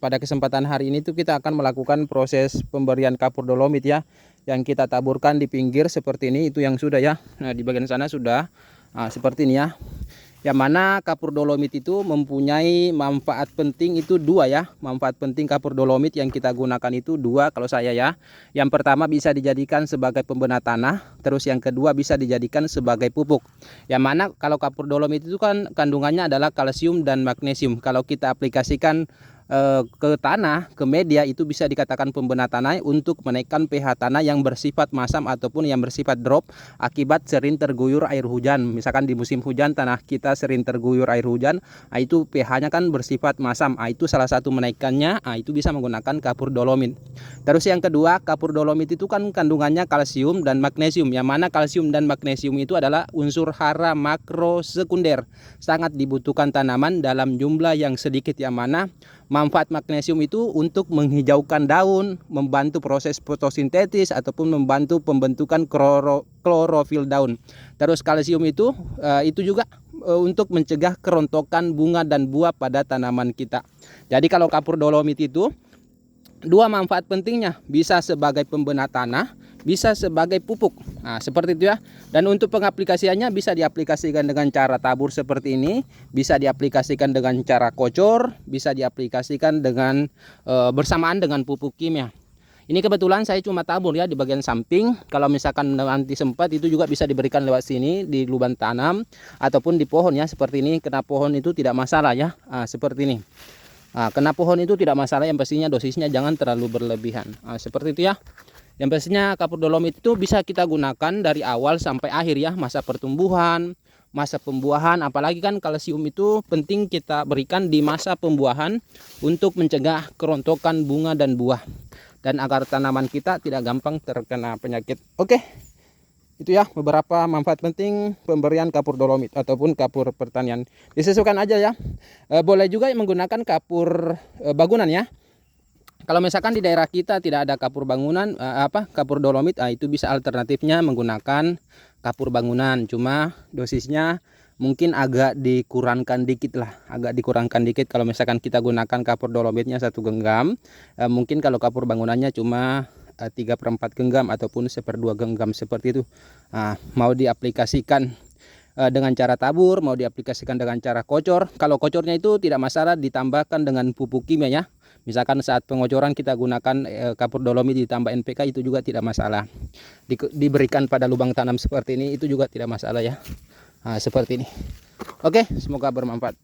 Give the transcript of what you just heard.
pada kesempatan hari ini tuh kita akan melakukan proses pemberian kapur dolomit ya, yang kita taburkan di pinggir seperti ini. Itu yang sudah ya. Nah, di bagian sana sudah seperti ini ya. Yang mana kapur dolomit itu mempunyai manfaat penting itu dua ya. Manfaat penting kapur dolomit yang kita gunakan itu dua kalau saya ya. Yang pertama bisa dijadikan sebagai pembena tanah. Terus yang kedua bisa dijadikan sebagai pupuk. Yang mana kalau kapur dolomit itu kan kandungannya adalah kalsium dan magnesium. Kalau kita aplikasikan ke tanah, ke media, itu bisa dikatakan pembena tanah untuk menaikkan pH tanah yang bersifat masam ataupun yang bersifat drop akibat sering terguyur air hujan. Misalkan di musim hujan tanah kita sering terguyur air hujan, itu pH-nya kan bersifat masam. Itu salah satu menaikkannya, itu bisa menggunakan kapur dolomit. Terus yang kedua, kapur dolomit itu kan kandungannya kalsium dan magnesium, yang mana kalsium dan magnesium itu adalah unsur hara makro sekunder, sangat dibutuhkan tanaman dalam jumlah yang sedikit. Yang mana manfaat magnesium itu untuk menghijaukan daun, membantu proses fotosintesis ataupun membantu pembentukan klorofil daun. Terus kalsium itu juga untuk mencegah kerontokan bunga dan buah pada tanaman kita. Jadi kalau kapur dolomit itu dua manfaat pentingnya, bisa sebagai pembena tanah, bisa sebagai pupuk. Nah, seperti itu ya. Dan untuk pengaplikasiannya bisa diaplikasikan dengan cara tabur seperti ini, bisa diaplikasikan dengan cara kocor, bisa diaplikasikan dengan bersamaan dengan pupuk kimia. Ini kebetulan saya cuma tabur ya di bagian samping. Kalau misalkan nanti sempat itu juga bisa diberikan lewat sini di lubang tanam ataupun di pohon ya, seperti ini. Kena pohon itu tidak masalah ya. Seperti ini. Kena pohon itu tidak masalah, yang pastinya dosisnya jangan terlalu berlebihan. Seperti itu ya. Yang pastinya kapur dolomit itu bisa kita gunakan dari awal sampai akhir ya, masa pertumbuhan, masa pembuahan. Apalagi kan kalsium itu penting kita berikan di masa pembuahan untuk mencegah kerontokan bunga dan buah, dan agar tanaman kita tidak gampang terkena penyakit. Oke, itu ya beberapa manfaat penting pemberian kapur dolomit ataupun kapur pertanian. Disesuaikan aja ya. Boleh juga menggunakan kapur bangunan ya. Kalau misalkan di daerah kita tidak ada kapur bangunan, kapur dolomit, itu bisa alternatifnya menggunakan kapur bangunan. Cuma dosisnya mungkin agak dikurangkan dikit lah, kalau misalkan kita gunakan kapur dolomitnya 1 genggam. Mungkin kalau kapur bangunannya cuma 3/4 genggam ataupun 1/2 genggam seperti itu. Mau diaplikasikan dengan cara tabur, mau diaplikasikan dengan cara kocor. Kalau kocornya itu tidak masalah ditambahkan dengan pupuk kimia ya. Misalkan saat pengocoran kita gunakan kapur dolomit ditambah NPK, itu juga tidak masalah. Diberikan pada lubang tanam seperti ini itu juga tidak masalah ya. Seperti ini. Oke, semoga bermanfaat.